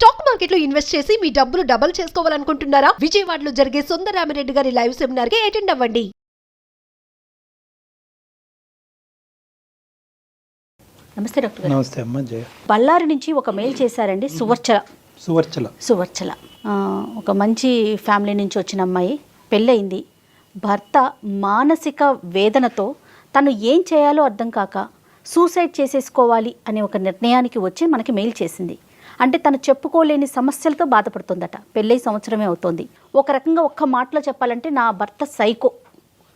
Stock market లో invest చేసి మీ డబ్బులు డబుల్ చేసుకోవాలనుకుంటున్నారా? విజయవాడలో జరిగే సుందరరామిరెడ్డి గారి లైవ్ సెమినార్ కి అటెండ్ అవ్వండి. నమస్తే డాక్టర్ గారు. నమస్తే అమ్మ. జయ. బళ్ళారి నుంచి ఒక మెయిల్ చేశారండి. సువర్చల ఒక మంచి ఫ్యామిలీ నుంచి వచ్చిన అమ్మాయి, పెళ్ళయింది. భర్త మానసిక వేదనతో తను ఏం చేయాలో అర్థం కాక సూసైడ్ చేసేసుకోవాలి అనే ఒక నిర్ణయానికి వచ్చి మనకి మెయిల్ చేసింది. అంటే తను చెప్పుకోలేని సమస్యలతో బాధపడుతుందట. పెళ్ళై సంవత్సరమే అవుతోంది. ఒక రకంగా ఒక్క మాటలో చెప్పాలంటే నా భర్త సైకో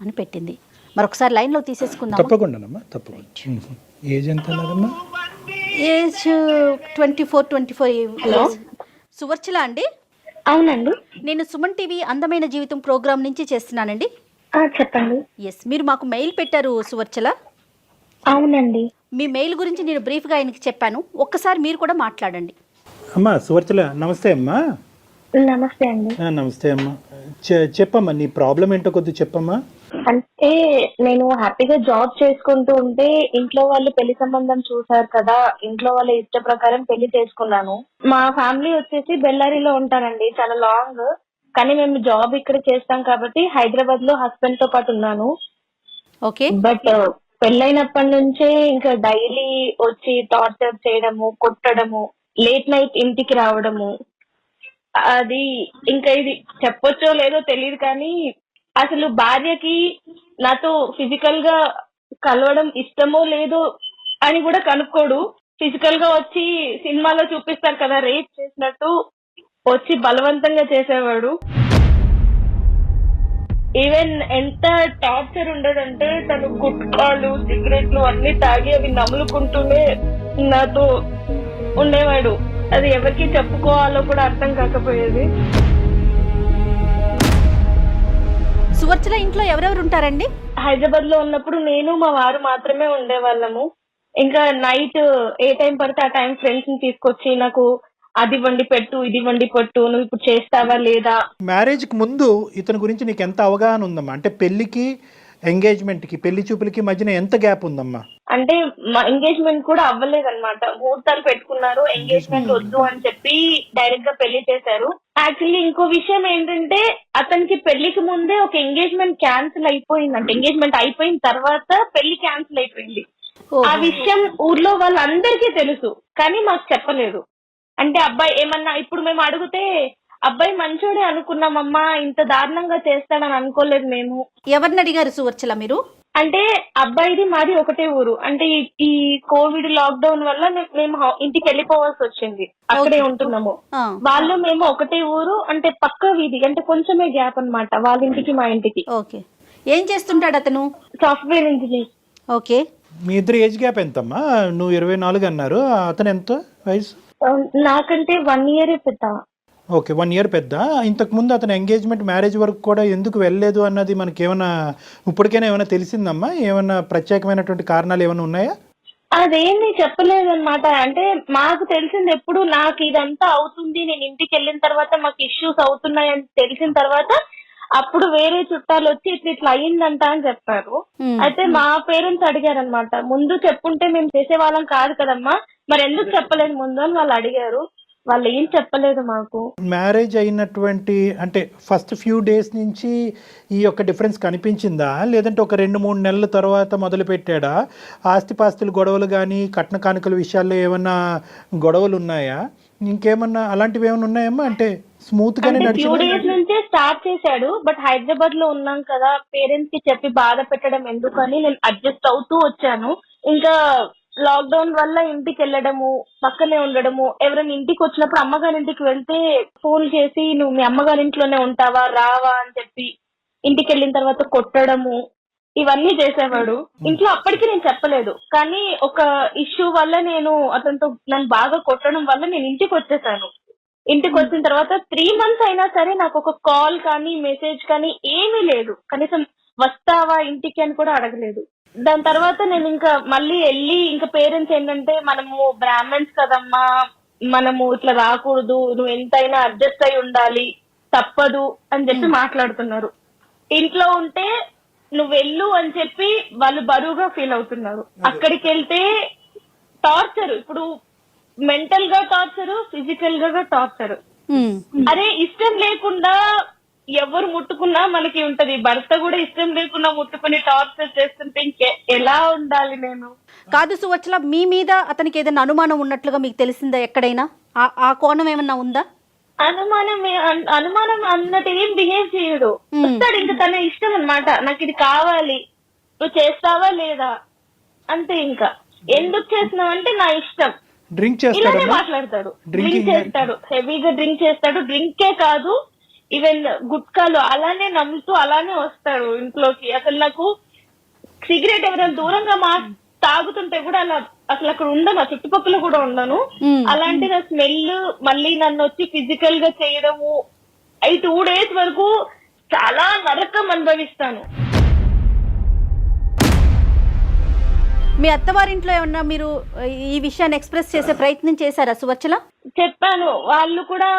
అని పెట్టింది. మరొకసారి లైన్లో తీసేసుకుందాం. తప్పకుండా తప్పకుండా. ఏజ్ ఎంత అన్నదమ్మా? ఏజ్ 24 హలో, సువర్చల అండి? అవునండి. నేను సుమన్ టీవీ అందమైన జీవితం ప్రోగ్రామ్ నుంచి చేస్తున్నానండి. చెప్పండి. ఎస్, మీరు మాకు మెయిల్ పెట్టారు సువర్చల. అవునండి. మీ మెయిల్ గురించి నేను బ్రీఫ్గా ఆయనకి చెప్పాను. ఒక్కసారి మీరు కూడా మాట్లాడండి. అమ్మా సువర్చల, నమస్తే అమ్మా. నమస్తే అండి. నమస్తే అమ్మా. చెప్పమ్మా, నీ ప్రాబ్లం ఏంటో కొద్దిగా చెప్పమ్మా. అంటే నేను హ్యాపీగా జాబ్ చేసుకుంటూ ఉంటే ఇంట్లో వాళ్ళు పెళ్లి సంబంధం చూసారు కదా, ఇంట్లో వాళ్ళ ఇష్ట ప్రకారం పెళ్లి చేసుకున్నాను. మా ఫ్యామిలీ వచ్చేసి బెల్లారిలో ఉంటారండి, చాలా లాంగ్. కానీ మేము జాబ్ ఇక్కడ చేస్తాం కాబట్టి హైదరాబాద్ లో హస్బెండ్ తో పాటు ఉన్నాను. ఓకే. బట్ పెళ్ళైనప్పటి నుంచే ఇంకా డైలీ వచ్చి టార్చర్ చేయడము, కొట్టడము, లేట్ నైట్ ఇంటికి రావడము, అది ఇంకా ఇది చెప్పొచ్చో లేదో తెలియదు కానీ అసలు భార్యకి నాతో ఫిజికల్ గా కలవడం ఇష్టమో లేదో అని కూడా కనుక్కోడు. ఫిజికల్ గా వచ్చి సినిమాలో చూపిస్తారు కదా రేప్ చేసినట్టు, వచ్చి బలవంతంగా చేసేవాడు. ఈవెన్ ఎంత టార్చర్ ఉండదంటే తను గుట్కాలు, సిగరెట్లు అన్ని తాగి అవి నములుకుంటూనే నాతో ఉండేవాడు. అది ఎవరికి చెప్పుకోవాలో కూడా అర్థం కాకపోయేది. సువర్చల ఇంట్లో ఎవరెవరు ఉంటారండి? హైదరాబాద్ లో ఉన్నప్పుడు నేను మా వారు మాత్రమే ఉండేవాళ్ళము. ఇంకా నైట్ ఏ టైం పడితే ఆ టైం ఫ్రెండ్స్ ని తీసుకొచ్చి నాకు అది వండి పెట్టు, ఇది వండి పెట్టు, నువ్వు ఇప్పుడు చేస్తావా లేదా. మ్యారేజ్ కి ముందు ఇతని గురించి నీకు ఎంత అవగాహన ఉందమ్మా? అంటే పెళ్లికి ఎంగేజ్మెంట్ కి, పెళ్లి చూపులకి మధ్యన ఎంత గ్యాప్ ఉందమ్మా? అంటే మా ఎంగేజ్మెంట్ కూడా అవ్వలేదన్నమాట. ముహూర్తాలు పెట్టుకున్నారు, ఎంగేజ్మెంట్ వద్దు అని చెప్పి డైరెక్ట్ గా పెళ్లి చేశారు. యాక్చువల్లీ ఇంకో విషయం ఏంటంటే అతనికి పెళ్లికి ముందే ఒక ఎంగేజ్మెంట్ క్యాన్సిల్ అయిపోయిందంట. ఎంగేజ్మెంట్ అయిపోయిన తర్వాత పెళ్లి క్యాన్సిల్ అయిపోయింది. ఆ విషయం ఊర్లో వాళ్ళందరికీ తెలుసు కానీ మాకు చెప్పలేదు. అంటే అబ్బాయి ఏమన్నా ఇప్పుడు మేము అడిగితే అబ్బాయి మంచోడే అనుకున్నామమ్మా, ఇంత దారుణంగా చేస్తాడని అనుకోలేదు మేము. ఎవరిని అడిగారు సువర్చల మీరు? అంటే అబ్బాయిది మాది ఒకటే ఊరు. అంటే ఈ కోవిడ్ లాక్డౌన్ వల్ల మేము ఇంటికి వెళ్ళిపోవాల్సి వచ్చింది, అక్కడే ఉంటున్నాము. వాళ్ళు మేము ఒకటే ఊరు, అంటే పక్క వీధి, అంటే కొంచెమే గ్యాప్ అన్నమాట వాళ్ళ ఇంటికి మా ఇంటికి. ఓకే. ఏం చేస్తుంటాడు అతను? Software engineer. ఓకే. మీ ఇద్దరు ఏజ్ గ్యాప్ ఎంతమ్మా? నువ్వు 24 అన్నారు, అతను ఎంత వయసు? నాకంటే 1 year పెద్ద. ఓకే, 1 year పెద్ద. ఇంతకు ముందు అతను ఎంగేజ్మెంట్, మ్యారేజ్ వరకు కూడా ఎందుకు వెళ్ళలేదు అన్నది మనకి ఏమైనా ఇప్పటికైనా ఏమైనా తెలిసిందమ్మా? ఏమైనా ప్రత్యేకమైనటువంటి కారణాలు ఏమైనా ఉన్నాయా? అదేమి చెప్పలేదన్నమాట. అంటే మాకు తెలిసింది ఎప్పుడు నాకు ఇదంతా అవుతుంది, నేను ఇంటికి వెళ్ళిన తర్వాత మాకు ఇష్యూస్ అవుతున్నాయని తెలిసిన తర్వాత అప్పుడు వేరే చుట్టాలు వచ్చి ఇట్లా అయ్యిందంట అని చెప్పారు. అయితే మా పేరెంట్స్ అడిగారు అనమాట, ముందు చెప్పుంటే మేము చేసేవాళ్ళం కాదు కదమ్మా, మరి ఎందుకు చెప్పలేదు ముందు అని వాళ్ళు అడిగారు. వాళ్ళు ఏం చెప్పలేదు మాకు. మ్యారేజ్ అయినటువంటి అంటే ఫస్ట్ ఫ్యూ డేస్ నుంచి ఈ యొక్క డిఫరెన్స్ కనిపించిందా, లేదంటే ఒక 2-3 నెలల తర్వాత మొదలు పెట్టాడా? ఆస్తిపాస్తుల గొడవలు కానీ, కట్న కానుకల విషయాల్లో ఏమన్నా గొడవలు ఉన్నాయా? ఇంకేమన్నా అలాంటివి ఏమైనా ఉన్నాయమ్మా? అంటే స్మూత్ గానే ఫ్యూ డేస్ నుంచే స్టార్ట్ చేశాడు. బట్ హైదరాబాద్ లో ఉన్నాం కదా, పేరెంట్స్ కి చెప్పి బాధ పెట్టడం ఎందుకని నేను అడ్జస్ట్ అవుతూ వచ్చాను. ఇంకా లాక్డౌన్ వల్ల ఇంటికి వెళ్ళడము, పక్కనే ఉండడము, ఎవరైనా ఇంటికి వచ్చినప్పుడు అమ్మగారి ఇంటికి వెళ్తే ఫోన్ చేసి నువ్వు మీ అమ్మగారి ఇంట్లోనే ఉంటావా, రావా అని చెప్పి ఇంటికి వెళ్ళిన తర్వాత కొట్టడము, ఇవన్నీ చేసేవాడు. ఇంట్లో అప్పటికి నేను చెప్పలేదు కానీ ఒక ఇష్యూ వల్ల నేను అతనితో నన్ను బాగా కొట్టడం వల్ల నేను ఇంటికి వచ్చేసాను. ఇంటికి వచ్చిన తర్వాత 3 months అయినా సరే నాకు ఒక కాల్ కానీ మెసేజ్ కానీ ఏమీ లేదు. కనీసం వస్తావా ఇంటికి అని కూడా అడగలేదు. దాని తర్వాత నేను ఇంకా మళ్ళీ వెళ్ళి ఇంకా పేరెంట్స్ ఏంటంటే మనము బ్రాహ్మణ్స్ కదమ్మా, మనము ఇట్లా రాకూడదు, నువ్వు ఎంతైనా అడ్జస్ట్ అయి ఉండాలి, తప్పదు అని చెప్పి మాట్లాడుతున్నారు. ఇంట్లో ఉంటే నువ్వు వెళ్ళు అని చెప్పి వాళ్ళు బరువుగా ఫీల్ అవుతున్నారు. అక్కడికి వెళ్తే టార్చర్. ఇప్పుడు మెంటల్ గా టార్చర్, ఫిజికల్ గా టార్చర్. అరే ఇష్టం లేకుండా ఎవరు ముట్టుకున్నా మనకి ఉంటది, భర్త కూడా ఇష్టం లేకుండా ముట్టుకుని టార్చర్ చేస్తుంటే ఎలా ఉండాలి నేను? కాదు సువచ్చల, మీ మీద అతనికి ఏదైనా అనుమానం ఉన్నట్లుగా మీకు తెలిసిందా ఎక్కడైనా? ఆ కోణం ఏమన్నా ఉందా? అనుమానం అన్నట్టు ఏం బిహేవ్ చేయడు. వస్తాడు, ఇంకా తన ఇష్టం అన్నమాట. నాకు ఇది కావాలి, నువ్వు చేస్తావా లేదా అంతే. ఇంకా ఎందుకు చేస్తున్నావు అంటే నా ఇష్టం. డ్రింక్ ఇలానే మాట్లాడతాడు. డ్రింక్ చేస్తాడు, హెవీగా డ్రింక్ చేస్తాడు. డ్రింకే కాదు, ఈవెన్ గుట్కాలు అలానే నమ్ముతూ అలానే వస్తాడు ఇంట్లోకి. అసలు నాకు సిగరెట్ ఎవరైనా దూరంగా తాగుతుంటే కూడా అలా అసలు అక్కడ ఉండను, చుట్టుపక్కల కూడా ఉండను. అలాంటి నా స్మెల్ మళ్ళీ నన్ను వచ్చి ఫిజికల్ గా చేయడము. 2 days వరకు చాలా నరకం అనుభవిస్తాను. మీ అత్తవారింట్లో ఏమన్నా మీరు ఈ విషయాన్ని ఎక్స్ప్రెస్ చేసే ప్రయత్నం చేశారా సువచ్చల? చెప్పాను, వాళ్ళు కూడా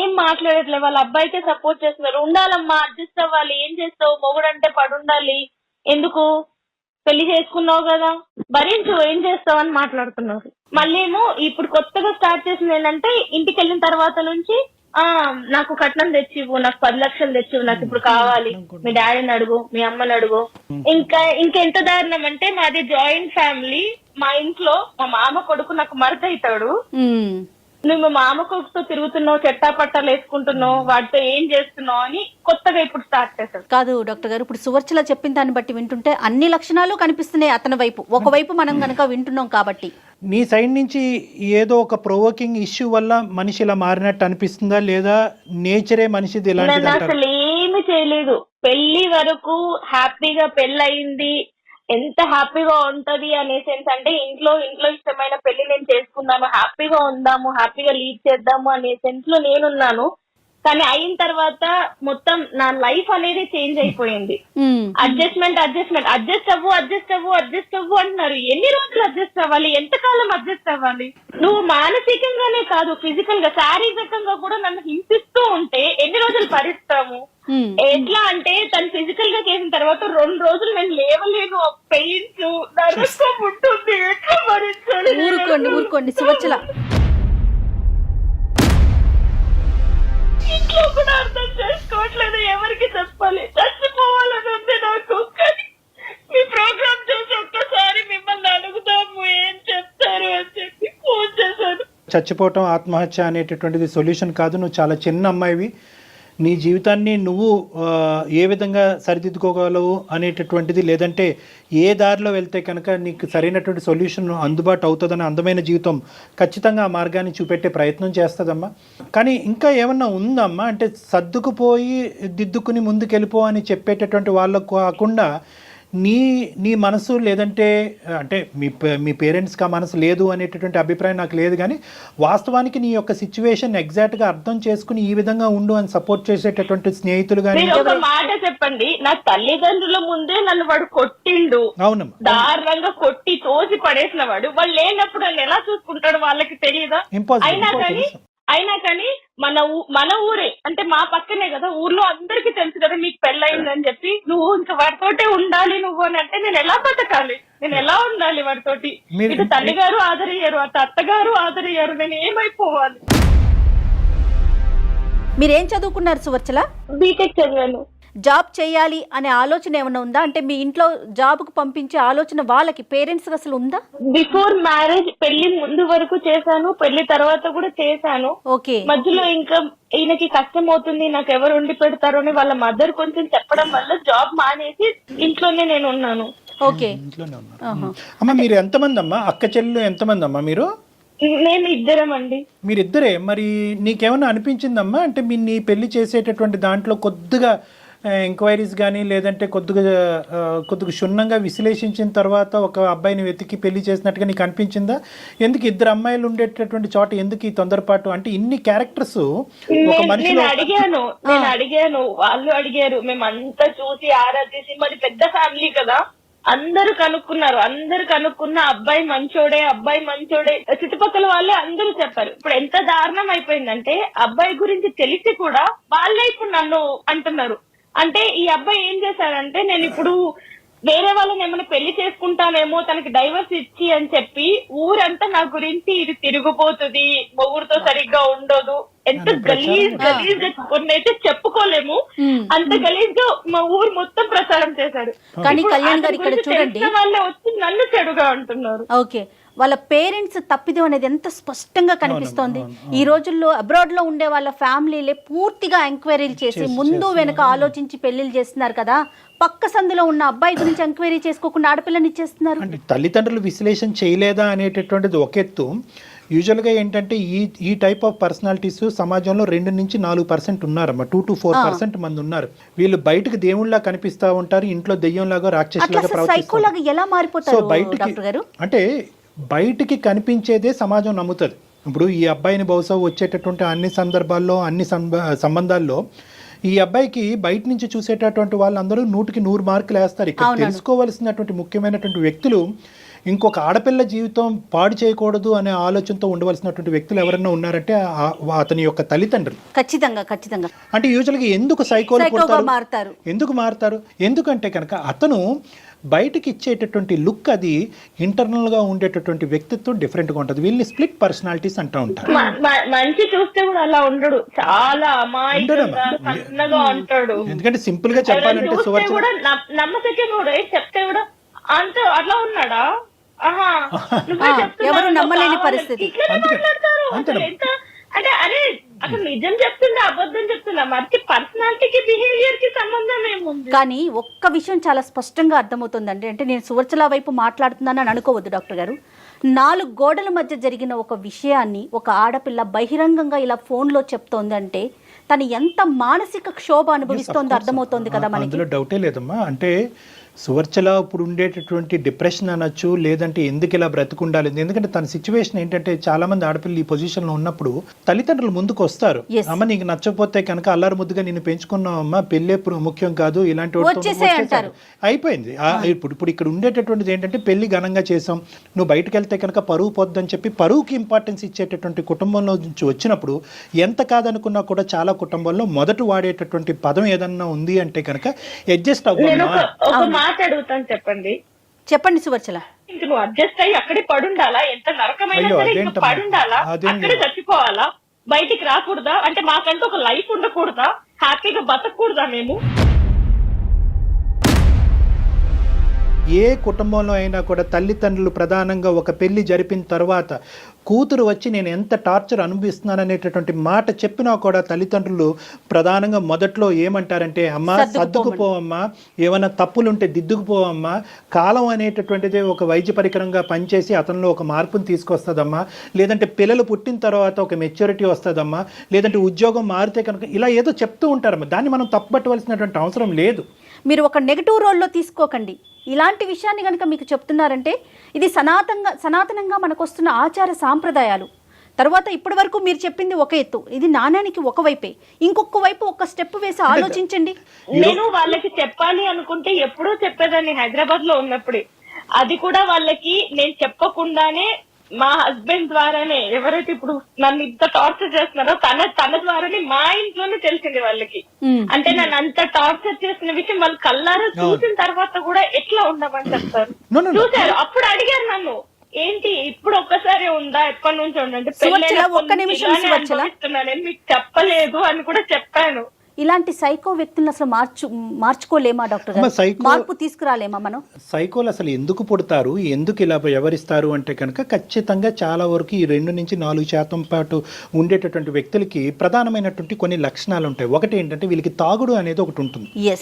ఏం మాట్లాడట్లేదు. వాళ్ళ అబ్బాయికే సపోర్ట్ చేస్తున్నారు. ఉండాలమ్మా, అడ్జస్ట్ అవ్వాలి, ఏం చేస్తావు, మొగుడంటే పడుండాలి, ఎందుకు పెళ్లి చేసుకున్నావు కదా, భరించు, ఏం చేస్తావు అని మాట్లాడుతున్నారు. మళ్ళీ ఏమో ఇప్పుడు కొత్తగా స్టార్ట్ చేసింది ఏంటంటే, ఇంటికి వెళ్ళిన తర్వాత నుంచి నాకు కట్నం తెచ్చివు, నాకు 10 లక్షలు తెచ్చివు, నాకు ఇప్పుడు కావాలి, మీ డాడీని అడుగు, మీ అమ్మని అడుగు. ఇంకెంత దారుణం అంటే, మాది జాయింట్ ఫ్యామిలీ. మా ఇంట్లో మా మామ కొడుకు నాకు మరత అవుతాడు. నువ్వు మా మామ కొడుకుతో తిరుగుతున్నావు, చెట్టాపట్టాలు వేసుకుంటున్నావు, వాటితో ఏం చేస్తున్నావు అని కొత్తగా ఇప్పుడు స్టార్ట్ చేశాడు. కాదు డాక్టర్ గారు, ఇప్పుడు సువర్చల చెప్పిన దాన్ని బట్టి వింటుంటే అన్ని లక్షణాలు కనిపిస్తున్నాయి అతని వైపు. ఒకవైపు మనం గనక వింటున్నాం కాబట్టి నీ సైడ్ నుంచి ఏదో ఒక ప్రొవోకింగ్ ఇష్యూ వల్ల మనిషి ఇలా మారినట్టు అనిపిస్తుందా, లేదా నేచరే మనిషిది ఇలాంటిది? అసలు ఏమి చేయలేదు. పెళ్లి వరకు హ్యాపీగా పెళ్ళయింది, ఎంత హ్యాపీగా ఉంటది అనే సెన్స్. అంటే ఇంట్లో ఇష్టమైన పెళ్లి నేను చేసుకున్నాను, హ్యాపీగా ఉందాము, హ్యాపీగా లీడ్ చేద్దాము అనే సెన్స్ లో నేనున్నాను. కానీ అయిన తర్వాత మొత్తం నా లైఫ్ అనేది చేంజ్ అయిపోయింది. అడ్జస్ట్ అవ్వు అంటున్నారు. ఎన్ని రోజులు అడ్జస్ట్ అవ్వాలి, ఎంతకాలం అడ్జస్ట్ అవ్వాలి? నువ్వు మానసికంగానే కాదు, ఫిజికల్ గా, శారీరకంగా కూడా నన్ను హింసిస్తూ ఉంటే ఎన్ని రోజులు భరిస్తాము? ఎట్లా అంటే తను ఫిజికల్ గా చేసిన తర్వాత 2 రోజులు నేను లేవలేను, పెయిన్స్ నరకం ఉంటుంది, ఎట్లా భరించాలి? ఊరుకోండి సువచ్చల. ఇంట్లో కూడా అర్థం చేసుకోవట్లేదు, ఎవరికి చెప్పాలి? చచ్చిపోవాలని ఉంది నాకు. కానీ మీ ప్రోగ్రామ్ చూసి ఒక్కసారి మిమ్మల్ని అడుగుదాము, ఏం చెప్తారు అని చెప్పి ఫోన్ చేశాను. చచ్చిపోవటం, ఆత్మహత్య అనేటటువంటిది సొల్యూషన్ కాదు. నువ్వు చాలా చిన్న అమ్మాయివి. నీ జీవితాన్ని నువ్వు ఏ విధంగా సరిదిద్దుకోగలవు అనేటటువంటిది, లేదంటే ఏ దారిలో వెళ్తే కనుక నీకు సరైనటువంటి సొల్యూషన్ అందుబాటు అవుతుందని అందమైన జీవితం ఖచ్చితంగా ఆ మార్గాన్ని చూపెట్టే ప్రయత్నం చేస్తుందమ్మా. కానీ ఇంకా ఏమన్నా ఉందమ్మా అంటే సర్దుకుపోయి దిద్దుకుని ముందుకెళ్ళిపో అని చెప్పేటటువంటి వాళ్ళకు కాకుండా నీ మనసు, లేదంటే అంటే మీ పేరెంట్స్కి ఆ మనసు లేదు అనేటటువంటి అభిప్రాయం నాకు లేదు, కానీ వాస్తవానికి నీ యొక్క సిచ్యువేషన్ ఎగ్జాక్ట్ గా అర్థం చేసుకుని ఈ విధంగా ఉండు అని సపోర్ట్ చేసేటటువంటి స్నేహితులు కానీ. ఒక మాట చెప్పండి, నా తల్లిదండ్రుల ముందే నన్ను వాడు కొట్టిండు. అవునమ్మా, దారుణంగా కొట్టి తోసి పడేసిన వాడు. వాళ్ళు లేనప్పుడు నన్ను ఎలా చూసుకుంటాడు వాళ్ళకి తెలియదా? అయినా కానీ మన ఊరే అంటే మా పక్కనే కదా, ఊర్లో అందరికి తెలుసు కదా మీకు పెళ్ళయిందని చెప్పి, నువ్వు ఇంకా వాడితోటే ఉండాలి నువ్వు అని అంటే నేను ఎలా బతకాలి? నేను ఎలా ఉండాలి వాడితోటి? ఇటు తల్లిగారు ఆదరయ్యారు, అటు అత్తగారు ఆదరయ్యారు, నేను ఏమైపోవాలి? మీరేం చదువుకున్నారు సువర్చల? బీటెక్ చదివాను. జాబ్ చేయాలి అనే ఆలోచన ఏమైనా ఉందా? అంటే మీ ఇంట్లో జాబ్ కు పంపించే ఆలోచన వాళ్ళకి, పేరెంట్స్ అసలు ఉందా? బిఫోర్ మ్యారేజ్ పెళ్లి ముందు వరకు చేశాను, పెళ్లి తర్వాత కూడా చేశాను. ఓకే. మధ్యలో ఇంకా ఈయనకి కష్టం అవుతుంది, నాకు ఎవరు ఉండి పెడతారు అని వాళ్ళ మదర్ కొంచెం చెప్పడం వల్ల జాబ్ మానేసి ఇంట్లోనే నేను ఉన్నాను. ఓకే. ఇంట్లోనే ఉన్నాను. అమ్మ మీరు ఎంతమంది అమ్మా? అక్క చెల్లెలు ఎంతమంది అమ్మా మీరు? నేను ఇద్దరం అండి. మీరిద్దరే. మరి నీకేమన్నా అనిపించిందమ్మా అంటే నీ పెళ్లి చేసేటటువంటి దాంట్లో కొద్దిగా ఎంక్వైరీస్ కానీ, లేదంటే కొద్దిగా క్షుణ్ణంగా విశ్లేషించిన తర్వాత ఒక అబ్బాయిని వెతికి పెళ్లి చేసినట్టుగా నీకు అనిపించిందా? ఎందుకు ఇద్దరు అమ్మాయిలు ఉండేటటువంటి చోట ఎందుకు ఈ తొందరపాటు? అంటే ఇన్ని క్యారెక్టర్స్ ఒక మనిషి. నేను అడిగాను, వాళ్ళు అడిగారు, మేమంతా చూసి ఆరాధేసి, మరి పెద్ద ఫ్యామిలీ కదా, అందరూ కనుక్కున్న అబ్బాయి మంచోడే, చుట్టుపక్కల వాళ్ళే అందరూ చెప్పారు. ఇప్పుడు ఎంత దారుణం అయిపోయిందంటే అబ్బాయి గురించి తెలిసి కూడా వాళ్ళే ఇప్పుడు నన్ను అంటున్నారు. అంటే ఈ అబ్బాయి ఏం చేశాడంటే, నేను ఇప్పుడు వేరే వాళ్ళని ఏమైనా పెళ్లి చేసుకుంటానేమో తనకి డైవర్స్ ఇచ్చి అని చెప్పి ఊరంతా నా గురించి ఇది తిరిగిపోతుంది, మొగుడుతో సరిగ్గా ఉండదు, ఎంత గలీజ్ కొన్నైతే చెప్పుకోలేము, అంత గలీజ్ గా మా ఊరు మొత్తం ప్రచారం చేశాడు. కానీ కళ్యాణ్ గారు ఇక్కడ చూడండి, వాళ్ళే వచ్చి నన్ను చెడుగా అంటున్నారు. ఓకే, వాళ్ళ పేరెంట్స్ తప్పిదం అనేది ఎంత స్పష్టంగా కనిపిస్తోంది. ఈ రోజుల్లో అబ్రాడ్ లో ఉండే వాళ్ళ ఫ్యామిలీలే పూర్తిగా ఎంక్వైరీలు చేసి ముందు వెనక ఆలోచించి పెళ్లిళ్ళు చేస్తున్నారు కదా. పక్క సందులో ఉన్న అబ్బాయి గురించి ఎంక్వైరీ చేసుకోకుండా ఆడపిల్లని ఇచ్చేస్తున్నారు. అంటే తల్లిదండ్రులు విశ్లేషణ చేయలేదా అనేటటువంటిది ఒక ఎత్తు. యూజువల్గా ఏంటంటే ఈ టైప్ ఆఫ్ పర్సనాలిటీస్ సమాజంలో 2-4% ఉన్నారమ్మా. 2-4% మంది ఉన్నారు. వీళ్ళు బయటకు దేవుళ్ళ కనిపిస్తూ ఉంటారు, ఇంట్లో దెయ్యంలాగా రాక్షసులాగా సైకోలాగా ఎలా మారిపోతారు డాక్టర్ గారు? అంటే బయటికి కనిపించేదే సమాజం నమ్ముతుంది. ఇప్పుడు ఈ అబ్బాయిని బహుశా వచ్చేటటువంటి అన్ని సందర్భాల్లో అన్ని సంబంధాల్లో ఈ అబ్బాయికి బయట నుంచి చూసేటటువంటి వాళ్ళందరూ 100కి 100 మార్కులు వేస్తారు. ఇక్కడ తెలుసుకోవాల్సినటువంటి ముఖ్యమైనటువంటి వ్యక్తులు ఇంకొక ఆడపిల్ల జీవితం పాడు చేయకూడదు అనే ఆలోచనతో ఉండవలసినటువంటి వ్యక్తులు ఎవరైనా ఉన్నారంటే అతని యొక్క తల్లిదండ్రులు. ఖచ్చితంగా ఖచ్చితంగా. అంటే యూజువల్గా ఎందుకు సైకోలు మారుతారు? ఎందుకు మారుతారు? ఎందుకంటే కనుక అతను బయటకి ఇచ్చేటటువంటి లుక్ అది ఇంటర్నల్ గా ఉండేటటువంటి వ్యక్తిత్వం డిఫరెంట్ గా ఉంటుంది. వీళ్ళని స్ప్లిట్ పర్సనాలిటీస్ అంటూ ఉంటారు. మంచి చూస్తే కూడా అలా ఉండడు, చాలా అమాయకంగా ఉంటాడు. ఎందుకంటే సింపుల్ గా చెప్పాలంటే కూడా నమ్మకం కూడా చెప్తే కూడా అంత అట్లా ఉన్నాడా, ఎవరు నమ్మలేని పరిస్థితి. అంటే అరే అసలు నిజం చెప్తుందా అబద్ధం చెప్తుందా, మరి పర్సనాలిటీకి బిహేవియర్ కి సంబంధం ఏముంది? కానీ ఒక్క విషయం చాలా స్పష్టంగా అర్థమవుతుందండి. అంటే నేను సువర్చల వైపు మాట్లాడుతున్నానని అనుకోవద్దు డాక్టర్ గారు. 4 గోడల మధ్య జరిగిన ఒక విషయాన్ని ఒక ఆడపిల్ల బహిరంగంగా ఇలా ఫోన్లో చెప్తోందంటే తను ఎంత మానసిక క్షోభ అనుభవిస్తోందో అర్థమవుతోంది కదా మనకి. అందులో డౌటే లేదమ్మా. అంటే సువర్చల ఇప్పుడు ఉండేటటువంటి డిప్రెషన్ అనొచ్చు, లేదంటే ఎందుకు ఇలా బ్రతుకుండాలి. ఎందుకంటే తన సిచ్యువేషన్ ఏంటంటే చాలా మంది ఆడపిల్లలు ఈ పొజిషన్లో ఉన్నప్పుడు తల్లిదండ్రులు ముందుకు వస్తారు. అమ్మ నీకు నచ్చకపోతే కనుక అల్లారు ముద్దుగా నిన్ను పెంచుకున్నావమ్మా, పెళ్ళే ముఖ్యం కాదు, ఇలాంటి అయిపోయింది. ఇప్పుడు ఇక్కడ ఉండేటటువంటిది ఏంటంటే పెళ్లి ఘనంగా చేసాం, నువ్వు బయటకు వెళ్తే కనుక పరువు పొద్దని చెప్పి పరువుకి ఇంపార్టెన్స్ ఇచ్చేటటువంటి కుటుంబంలో నుంచి వచ్చినప్పుడు ఎంత కాదనుకున్నా కూడా చాలా కుటుంబాల్లో మొదట వాడేటటువంటి పదం ఏదన్నా ఉంది అంటే కనుక అడ్జస్ట్ అవ్వాలి. అడుగుతాను చెప్పండి సువర్చల. ఇంక నువ్వు అడ్జస్ట్ అయ్యి అక్కడే పడుండాలా, ఎంత నరకమైనా సరే ఇంకా పడుండాలా, అక్కడే చచ్చిపోవాలా, బయటికి రాకూడదా? అంటే మాకంటూ ఒక లైఫ్ ఉండకూడదా, హ్యాపీగా బతకూడదా మేము? ఏ కుటుంబంలో అయినా కూడా తల్లిదండ్రులు ప్రధానంగా ఒక పెళ్లి జరిపిన తర్వాత కూతురు వచ్చి నేను ఎంత టార్చర్ అనుభవిస్తున్నాను అనేటటువంటి మాట చెప్పినా కూడా తల్లిదండ్రులు ప్రధానంగా మొదట్లో ఏమంటారంటే అమ్మా సర్దుకుపోవమ్మా, ఏమైనా తప్పులుంటే దిద్దుకుపోవమ్మా, కాలం అనేటటువంటిది ఒక వైద్య పరికరంగా పనిచేసి అతనిలో ఒక మార్పుని తీసుకొస్తుందమ్మా, లేదంటే పిల్లలు పుట్టిన తర్వాత ఒక మెచ్యూరిటీ వస్తుందమ్మా, లేదంటే ఉద్యోగం మారితే కనుక ఇలా ఏదో చెప్తూ ఉంటారమ్మా. దాన్ని మనం తప్పుపట్టవలసినటువంటి అవసరం లేదు. మీరు ఒక నెగిటివ్ రోల్లో తీసుకోకండి. ఇలాంటి విషయాన్ని కనుక మీకు చెప్తున్నారంటే ఇది సనాతనంగా మనకు వస్తున్న ఆచార సాంప్రదాయాలు. తర్వాత ఇప్పటి వరకు మీరు చెప్పింది ఒక ఎత్తు, ఇది నాణ్యానికి ఒకవైపే, ఇంకొక వైపు ఒక స్టెప్ వేసి ఆలోచించండి. నేను వాళ్ళకి చెప్పాలి అనుకుంటే ఎప్పుడూ చెప్పేదాన్ని హైదరాబాద్ లో ఉన్నప్పుడే. అది కూడా వాళ్ళకి నేను చెప్పకుండానే మా హస్బెండ్ ద్వారానే, ఎవరైతే ఇప్పుడు నన్ను ఇంత టార్చర్ చేస్తున్నారో తన ద్వారానే మా ఇంట్లోనే తెలిసింది వాళ్ళకి. అంటే నన్ను అంత టార్చర్ చేసిన విషయం వాళ్ళు కళ్ళారా చూసిన తర్వాత కూడా ఎట్లా ఉండమని చెప్తారు. చూసారు, అప్పుడు అడిగారు నన్ను, ఏంటి ఇప్పుడు ఒక్కసారి ఉందా, ఎప్పటి నుంచి ఉండంటే పెళ్ళైనా మీకు చెప్పలేదు అని కూడా చెప్పాను. ఇలాంటి సైకో వ్యక్తులను అసలు మార్చుకోలేమా డాక్టర్ గారు? మార్పు తీసుకురాలేమా మనం? సైకోలు అసలు ఎందుకు పుడతారు, ఎందుకు ఇలా వ్యవహరిస్తారు అంటే కనుక ఖచ్చితంగా చాలా వరకు ఈ 2-4% పాటు ఉండేటటువంటి వ్యక్తులకి ప్రధానమైనటువంటి కొన్ని లక్షణాలు ఉంటాయి. ఒకటి ఏంటంటే వీళ్ళకి తాగుడు అనేది ఒకటి ఉంటుంది.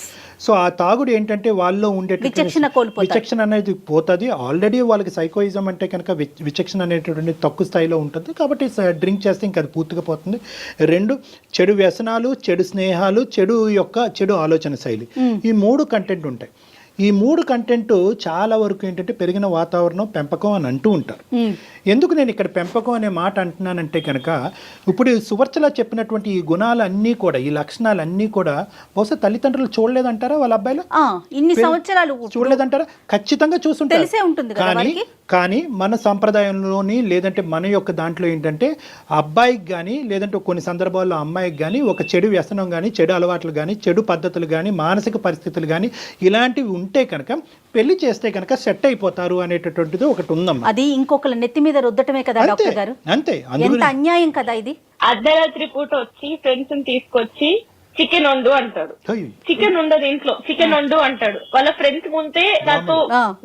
సో ఆ తాగుడు ఏంటంటే వాళ్ళలో ఉండేటటువంటి విచక్షణ అనేది పోతుంది. ఆల్రెడీ వాళ్ళకి సైకోయిజం అంటే కనుక విచక్షణ అనేటటువంటి తక్కువ స్థాయిలో ఉంటుంది కాబట్టి డ్రింక్ చేస్తే ఇంకా అది పూర్తిగా పోతుంది. 2 చెడు వ్యసనాలు, చెడు స్నేహాలు, చెడు ఆలోచన శైలి, ఈ 3 కంటెంట్ ఉంటాయి. ఈ 3 కంటెంట్ చాలా వరకు ఏంటంటే పెరిగిన వాతావరణం, పెంపకం అని అంటూ ఉంటారు. ఎందుకు నేను ఇక్కడ పెంపకం అనే మాట అంటున్నానంటే కనుక ఇప్పుడు సువర్చల చెప్పినటువంటి ఈ గుణాలన్నీ కూడా, ఈ లక్షణాలన్నీ కూడా బహుశా తల్లిదండ్రులు చూడలేదంటారా? వాళ్ళ అబ్బాయిలు ఇన్ని సంవత్సరాలు చూడలేదంటారా? ఖచ్చితంగా చూసుంటారు. కానీ మన సంప్రదాయంలోని లేదంటే మన యొక్క దాంట్లో ఏంటంటే అబ్బాయికి కానీ లేదంటే కొన్ని సందర్భాల్లో అమ్మాయికి కానీ ఒక చెడు వ్యసనం కానీ, చెడు అలవాట్లు కానీ, చెడు పద్ధతులు కానీ, మానసిక పరిస్థితులు కానీ ఇలాంటివి ఉంటే కనుక పెళ్లి చేస్తే కనుక సెట్ అయిపోతారు అనేటటువంటిది ఒకటి ఉందమ్మా. అది ఇంకొకళ్ళ నెత్తి మీద రుద్దటమే కదా డాక్టర్ గారు. అంతే, ఎంత అన్యాయం కదా ఇది. అర్ధరాత్రి పూట వచ్చి ఫ్రెండ్స్ తీసుకొచ్చి చికెన్ వండు అంటాడు. చికెన్ ఉండదు ఇంట్లో, చికెన్ వండు అంటాడు. వాళ్ళ ఫ్రెండ్స్ ముందే నాతో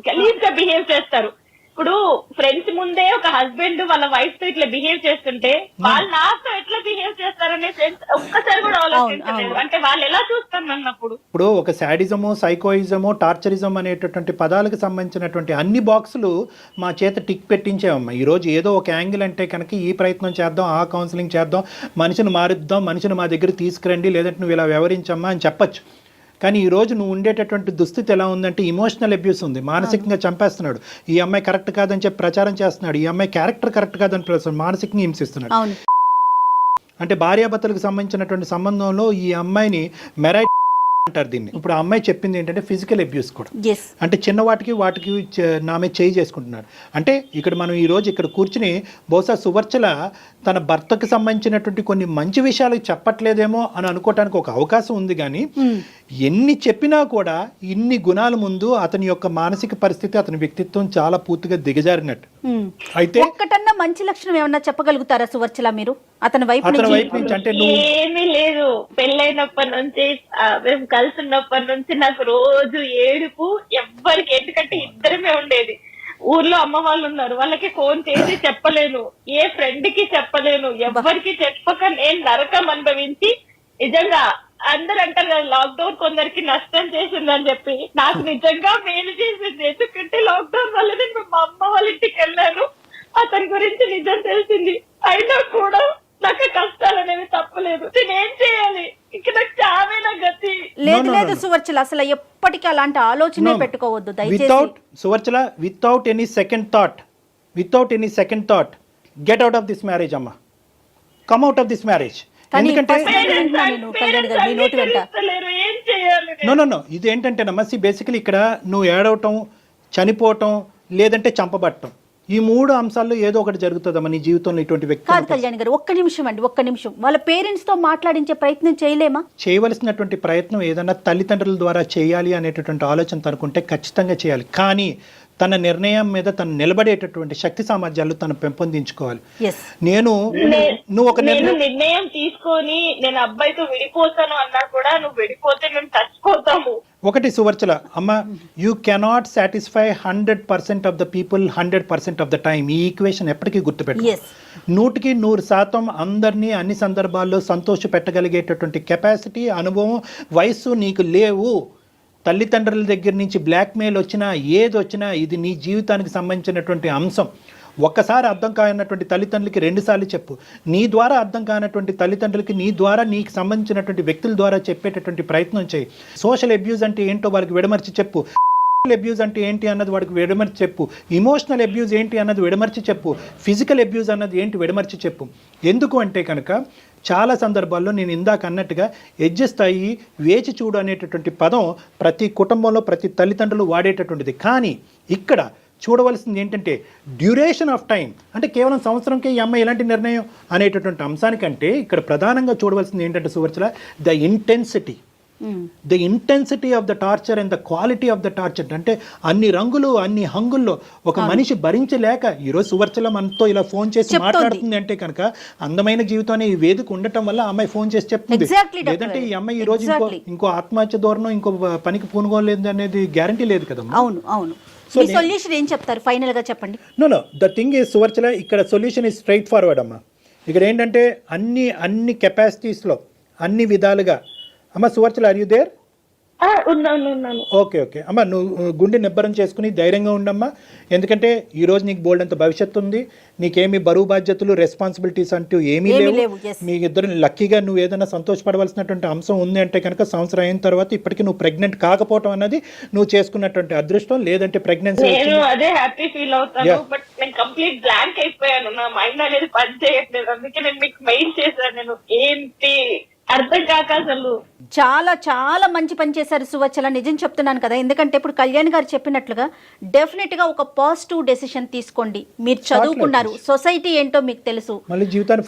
గలీజ్ గా బిహేవ్ చేస్తారు. ఇప్పుడు ఫ్రెండ్స్ ముందే ఒక హస్బెండ్ వాళ్ళ వైఫ్ తో ఇట్లా బిహేవ్ చేస్తుంటే వాళ్ళు నాతో ఎట్లా బిహేవ్ చేస్తారనే ఫ్రెండ్స్ ఒక్కసారి కూడా ఆలోచించలేదు. అంటే వాళ్ళు ఎలా చూస్తారు అన్నప్పుడు. ఇప్పుడు ఒక శాడిజము, సైకోయిజము, టార్చరిజం అనేటటువంటి పదాలకు సంబంధించినటువంటి అన్ని బాక్సులు మా చేత టిక్ పెట్టించామమ్మా. ఈ రోజు ఏదో ఒక యాంగిల్ అంటే కనుక ఈ ప్రయత్నం చేద్దాం, ఆ కౌన్సిలింగ్ చేద్దాం, మనిషిని మారుద్దాం, మనిషిని మా దగ్గర తీసుకురండి, లేదంటే నువ్వు ఇలా వ్యవహరించమ్మా అని చెప్పచ్చు. కానీ ఈ రోజు నువ్వు ఉండేటటువంటి దుస్థితి ఎలా ఉందంటే ఇమోషనల్ అబ్యూస్ ఉంది, మానసికంగా చంపేస్తున్నాడు. ఈ అమ్మాయి కరెక్ట్ కాదని చెప్పి ప్రచారం చేస్తున్నాడు, ఈ అమ్మాయి క్యారెక్టర్ కరెక్ట్ కాదని ప్రచారం, మానసికంగా హింసిస్తున్నాడు. అంటే భార్యాభర్తలకు సంబంధించినటువంటి సంబంధంలో ఈ అమ్మాయిని మెరైట్ అంటారు దీన్ని. ఇప్పుడు ఆ అమ్మాయి చెప్పింది ఏంటంటే ఫిజికల్ అబ్యూస్ కూడా, అంటే చిన్న వాటికి నా మీద చేయి చేసుకుంటున్నాడు. అంటే ఇక్కడ మనం ఈ రోజు ఇక్కడ కూర్చుని బహుశా సువర్చల తన భర్తకు సంబంధించినటువంటి కొన్ని మంచి విషయాలు చెప్పట్లేదేమో అని అనుకోవటానికి ఒక అవకాశం ఉంది. కానీ ఎన్ని చెప్పినా కూడా ఇన్ని గుణాల ముందు అతని యొక్క మానసిక పరిస్థితి, అతని వ్యక్తిత్వం చాలా పూర్తిగా దిగజారినట్టు. అయితే ఒక్కటన్నా మంచి లక్షణం ఏమన్నా చెప్పగలుగుతారా సువర్చల మీరు అతని వైపు నుంచి? అంటే ఏమీ లేదు. పెళ్ళైనప్పటి నుంచి మేము కలిసి ఉన్నప్పటి నుంచి నాకు రోజు ఏడుపు ఎవ్వరికి, ఎందుకంటే ఇద్దరమే ఉండేది. ఊర్లో అమ్మ వాళ్ళు ఉన్నారు, వాళ్ళకి ఫోన్ చేసి చెప్పలేను, ఏ ఫ్రెండ్ కి చెప్పలేను, ఎవ్వరికి చెప్పక నేను నరకం అనుభవించి, నిజంగా అందరు అంటారు కదా లాక్డౌన్ కొందరికి నష్టం చేసిందని చెప్పి, నాకు నిజంగా మేలు చేసింది. ఎందుకంటే లాక్డౌన్ వల్ల నేను మా అమ్మ వాళ్ళ ఇంటికి వెళ్ళాను, అతని గురించి నిజం తెలిసింది. అయినా కూడా నాకు కష్టాలు అనేవి తప్పలేదు. నేనేం చేయాలి? ఇక్కడ నాకు చావేనా గతి. లేదు సువర్చల, అసలు ఎప్పటికీ అలాంటి ఆలోచనే పెట్టుకోవద్దు దయచేసి. Suvarchala, without any second thought get out of this marriage అమ్మా, come out of this marriage. ఎందుకంటే నో ఇది ఏంటంటేనమ్మా, బేసికలీ ఇక్కడ నువ్వు ఏడవటం, చనిపోవటం, లేదంటే చంపబట్టం, ఈ మూడు అంశాల్లో ఏదో ఒకటి జరుగుతుందమ్మా నీ జీవితంలో. ఇటువంటి వ్యక్తి కాదు కళ్యాణ్ గారు, ఒక్క నిమిషం వాళ్ళ పేరెంట్స్ తో మాట్లాడించే ప్రయత్నం చేయలేమా? చేయవలసినటువంటి ప్రయత్నం ఏదన్నా తల్లిదండ్రుల ద్వారా చేయాలి అనేటటువంటి ఆలోచన తనుకుంటే ఖచ్చితంగా చేయాలి. కానీ తన నిర్ణయం మీద తను నిలబడేటటువంటి శక్తి సామర్థ్యాలు తను పెంపొందించుకోవాలి. నువ్వు ఒక నిర్ణయం తీసుకొని నేను అబ్బాయితో విడిపోతాను అన్నా కూడా నువ్వు విడిపోతే మేము చచ్చిపోతాము. ఒకటి సువర్చల అమ్మ, you cannot satisfy 100% of the people 100% of the time. ఈ ఈక్వేషన్ ఎప్పటికీ గుర్తుపెట్టు. 100% అందరినీ అన్ని సందర్భాల్లో సంతోష పెట్టగలిగేటటువంటి కెపాసిటీ, అనుభవం, వయస్సు నీకు లేవు. తల్లిదండ్రుల దగ్గర నుంచి బ్లాక్మెయిల్ వచ్చినా ఏది వచ్చినా ఇది నీ జీవితానికి సంబంధించినటువంటి అంశం. ఒక్కసారి అర్థం కానటువంటి తల్లిదండ్రులకి 2 సార్లు చెప్పు. నీ ద్వారా అర్థం కానటువంటి తల్లిదండ్రులకి నీ ద్వారా నీకు సంబంధించినటువంటి వ్యక్తుల ద్వారా చెప్పేటటువంటి ప్రయత్నం చేయి. సోషల్ అబ్యూజ్ అంటే ఏంటో వారికి విడమర్చి చెప్పు. అబ్యూజ్ అంటే ఏంటి అన్నది వాడికి విడమర్చి చెప్పు. ఇమోషనల్ అబ్యూజ్ ఏంటి అన్నది విడమర్చి చెప్పు. ఫిజికల్ అబ్యూజ్ అన్నది ఏంటి విడమర్చి చెప్పు. ఎందుకు అంటే కనుక చాలా సందర్భాల్లో నేను ఇందాక అన్నట్టుగా అడ్జస్ట్ అయ్యి వేచి చూడు అనేటటువంటి పదం ప్రతి కుటుంబంలో ప్రతి తల్లిదండ్రులు వాడేటటువంటిది. కానీ ఇక్కడ చూడవలసింది ఏంటంటే డ్యూరేషన్ ఆఫ్ టైం, అంటే కేవలం సంవత్సరంకే ఈ అమ్మాయి ఎలాంటి నిర్ణయం అనేటటువంటి అంశానికంటే ఇక్కడ ప్రధానంగా చూడవలసింది ఏంటంటే Suvarchala, the intensity of the torture and the quality of the torture. అంటే అన్ని రంగులు అన్ని హంగుల్లో ఒక మనిషి భరించలేక ఈరోజు సువర్చల మనతో ఇలా ఫోన్ చేసి మాట్లాడుతుంది అంటే కనుక అందమైన జీవితం అనే ఈ వేదిక ఉండటం వల్ల అమ్మాయి ఫోన్ చేసి చెప్తుంది. లేదంటే ఈ అమ్మాయి ఈ రోజు ఇంకో ఆత్మహత్య ధోరణం, ఇంకో పనికి పూనుకోలేదు అనేది గ్యారంటీ లేదు కదా. అవును. సొల్యూషన్ ఏం చెప్తారు ఫైనల్ గా చెప్పండి. Know the thing is Suvarchala, ఇక్కడ సొల్యూషన్ ఈజ్ స్ట్రైట్ ఫార్వర్డ్ అమ్మా. ఇక్కడ ఏంటంటే అన్ని కెపాసిటీస్లో అన్ని విధాలుగా అమ్మ Suvarchala, are you there? Okay అమ్మ, నువ్వు గుండె నిబ్బరం చేసుకుని ధైర్యంగా ఉండమ్మా. ఎందుకంటే ఈ రోజు నీకు బోల్డ్ అంత భవిష్యత్తు ఉంది. నీకేమి బరువు బాధ్యతలు, రెస్పాన్సిబిలిటీస్ అంటూ ఏమీ లేవు. మీ ఇద్దరు లక్కీగా నువ్వు ఏదైనా సంతోషపడవలసినటువంటి అంశం ఉంది అంటే కనుక సంవత్సరం అయిన తర్వాత ఇప్పటికీ నువ్వు ప్రెగ్నెంట్ కాకపోవడం అన్నది నువ్వు చేసుకున్నటువంటి అదృష్టం. లేదంటే ప్రెగ్నెన్సీ అదే హ్యాపీ ఫీల్ అవుతాను, బట్ నేను కంప్లీట్ బ్లాంక్ అయిపోయాను. నా మైండ్ అనేది పని చేయట్లేదు. అందుకే నేను మీకు మెయిల్ చేశాను. నేను ఏంటి అర్థం కాక అసలు. చాలా చాలా మంచి పని చేశారు సువచ్చల, నిజం చెప్తున్నాను కదా. ఎందుకంటే ఇప్పుడు కళ్యాణ్ గారు చెప్పినట్లుగా డెఫినెట్ గా ఒక పాజిటివ్ డెసిషన్ తీసుకోండి. మీరు చదువుకున్నారు, సొసైటీ ఏంటో మీకు తెలుసు, మళ్ళీ జీవితాన్ని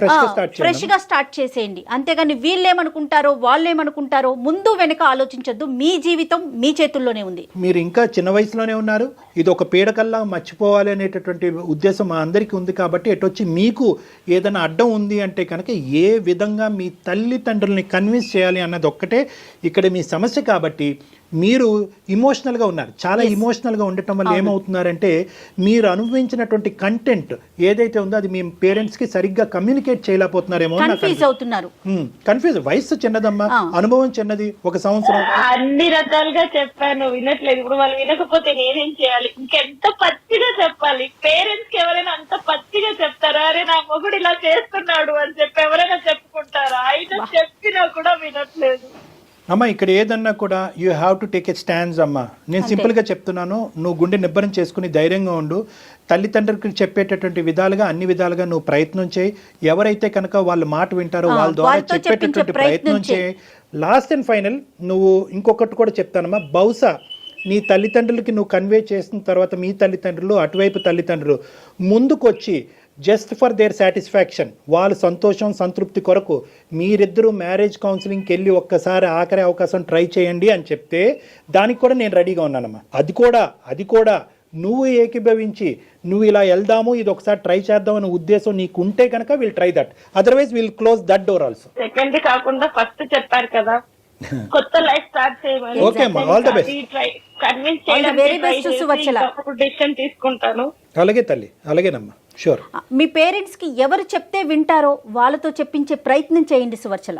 ఫ్రెష్ గా స్టార్ట్ చేసేయండి. అంతేగాని వీళ్ళేమనుకుంటారో వాళ్ళేమనుకుంటారో ముందు వెనక ఆలోచించొద్దు. మీ జీవితం మీ చేతుల్లోనే ఉంది. మీరు ఇంకా చిన్న వయసులోనే ఉన్నారు. ఇది ఒక పీడకల్లా మర్చిపోవాలి అనేటటువంటి ఉద్దేశం మా అందరికీ ఉంది. కాబట్టి ఎటొచ్చి మీకు ఏదైనా అడ్డం ఉంది అంటే కనుక ఏ విధంగా మీ తల్లిదండ్రుల్ని కన్విన్స్ చేయాలి అన్నది ఒక్కటే ఇక్కడ మీ సమస్య. కాబట్టి మీరు ఇమోషనల్గా ఉన్నారు. చాలా ఇమోషనల్గా ఉండటం వల్ల ఏమవుతున్నారంటే మీరు అనుభవించినటువంటి కంటెంట్ ఏదైతే ఉందో అది మీ పేరెంట్స్కి సరిగ్గా కమ్యూనికేట్ చేయలేకపోతున్నారేమో. కన్ఫ్యూజ్. వయసు చిన్నదమ్మా, అనుభవం చిన్నది, 1 సంవత్సరం. అన్ని రకాలుగా చెప్పాను, వినట్లేదు. ఇప్పుడు వాళ్ళు వినకపోతే నేనేం చేయాలి? ఇంకెంత పచ్చిగా చెప్పాలి? పేరెంట్స్ కి ఎవరైనా అంత పచ్చిగా చెప్తారా? అరే నా మొగుడు ఇలా చేస్తున్నాడు అని చెప్పి ఎవరైనా చెప్పుకుంటారా? అయినా చెప్పినా కూడా వినట్లేదు. అమ్మ ఇక్కడ ఏదన్నా కూడా you have to take a stands అమ్మా. నేను సింపుల్గా చెప్తున్నాను, నువ్వు గుండె నిబ్బరం చేసుకుని ధైర్యంగా ఉండు. తల్లిదండ్రులకి చెప్పేటటువంటి విధాలుగా అన్ని విధాలుగా నువ్వు ప్రయత్నం చేయి. ఎవరైతే కనుక వాళ్ళ మాట వింటారో వాళ్ళ ద్వారా చెప్పేటటువంటి ప్రయత్నం చేయి. లాస్ట్ అండ్ ఫైనల్ నువ్వు ఇంకొకటి కూడా చెప్తానమ్మా. బహుశా నీ తల్లిదండ్రులకి నువ్వు కన్వే చేసిన తర్వాత మీ తల్లిదండ్రులు అటువైపు తల్లిదండ్రులు ముందుకొచ్చి జస్ట్ ఫర్ దేర్ సాటిస్ఫాక్షన్, వాళ్ళ సంతోషం సంతృప్తి కొరకు మీరిద్దరూ మ్యారేజ్ కౌన్సిలింగ్కి వెళ్ళి ఒక్కసారి ఆఖరి అవకాశం ట్రై చేయండి అని చెప్తే దానికి కూడా నేను రెడీగా ఉన్నానమ్మా. అది కూడా నువ్వు ఏకీభవించి నువ్వు ఇలా వెళ్దాము, ఇది ఒకసారి ట్రై చేద్దాం అనే ఉద్దేశం నీకు ఉంటే కనుక will try that. Otherwise will close that door also. Second కాకుండా ఫస్ట్ చెప్పారు కదా, కొత్త లైఫ్ స్టార్ట్ చేయమని. ఓకే అమ్మా, ఆల్ ద బెస్ట్. కన్విన్స్ చేయడానికి డెసిషన్ తీసుకుంటాను. అలాగే తల్లి, అలాగేనమ్మా, షూర్. మీ పేరెంట్స్ కి ఎవరు చెప్తే వింటారో వాళ్ళతో చెప్పించే ప్రయత్నం చేయండి సువర్చల.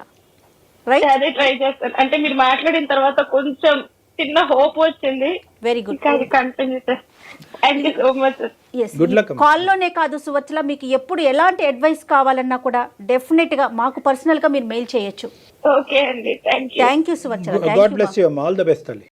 రైట్, అదే ట్రై చేస్తాను. అంటే మీరు మాట్లాడిన తర్వాత కొంచెం చిన్న హోప్ వచ్చింది. Very good. కంటిన్యూ చేస్తాను. Thank you so much. Good luck. కాల్లోనే కాదు సువర్చల, మీకు ఎప్పుడు ఎలాంటి అడ్వైస్ కావాలన్నా కూడా డెఫినెట్ గా మాకు పర్సనల్ గా మీరు మెయిల్ చేయొచ్చు. ఓకే అండి, thank you. Thank you Suvarchala. God bless you అమ్మా, ఆల్ ద బెస్ట్ తల్లి.